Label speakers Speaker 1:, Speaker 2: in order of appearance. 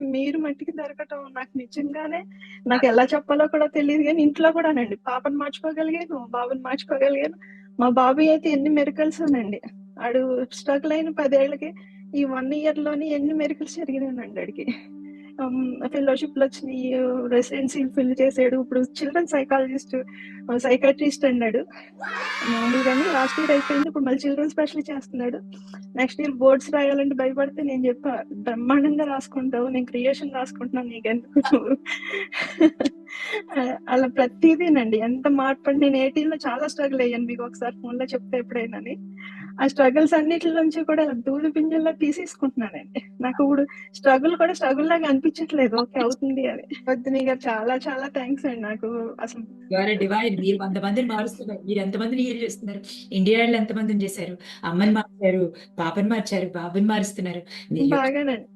Speaker 1: మీరు మట్టికి దొరకటం నాకు నిజంగానే నాకెలా చెప్పాలో కూడా తెలీదు గానీ, ఇంట్లో కూడానండి. పాపని మార్చుకోగలిగాను, బాబుని మార్చుకోగలిగాను. మా బాబుయి అయితే ఎన్ని మిరకిల్సోనండి. ఆడు స్ట్రగుల్ అయిన 10 ఏళ్ళకి ఈ 1 ఇయర్‌లోని ఎన్ని మిరకిల్స్ జరిగినాయండి ఆడికి. ఫెలోషిప్‌లొచ్చినియి, రెసిడెన్సీలు ఫిల్ చేసాడు. ఇప్పుడు చిల్డ్రన్ సైకాలజిస్ట్, సైకియాట్రిస్ట్ అన్నాడు. మామూలుగానే లాస్ట్ ఇయర్ అయిపోయింది. ఇప్పుడు మళ్ళీ చిల్డ్రన్ స్పెషలిస్ట్ చేస్తున్నాడు. నెక్స్ట్ ఇయర్ బోర్డ్స్ రాయాలంటే భయపడితే నేను చెప్పా, బ్రహ్మాండంగా రాసుకుంటావు, నేను క్రియేషన్ రాసుకుంటున్నాను, నీకెందుకు నువ్వు. అలా ప్రతిదీనండి ఎంత మార్పు. నేను 18లో చాలా స్ట్రగుల్ అయ్యాను, మీకు ఒకసారి ఫోన్లో చెప్తే ఎప్పుడైనాని. ఆ స్ట్రగుల్స్ అన్నిటి నుంచి కూడా దూది పింజల్లా తీసేసుకుంటున్నానండి. నాకు ఇప్పుడు స్ట్రగుల్ కూడా స్ట్రగుల్ లాగా అనిపించట్లేదు. ఓకే అవుతుంది అని. వద్దిని గారు చాలా చాలా థ్యాంక్స్ అండి. నాకు అసలు
Speaker 2: డివైడ్. మీరు 100 మందిని మారుస్తున్నారు. మీరు ఎంతమందిని హీల్ చేస్తున్నారు? ఇండియాలో ఎంతమందిని చేశారు? అమ్మని మార్చారు, పాపని మార్చారు, బాబుని మారుస్తున్నారు. మీరు
Speaker 1: బాగానండి.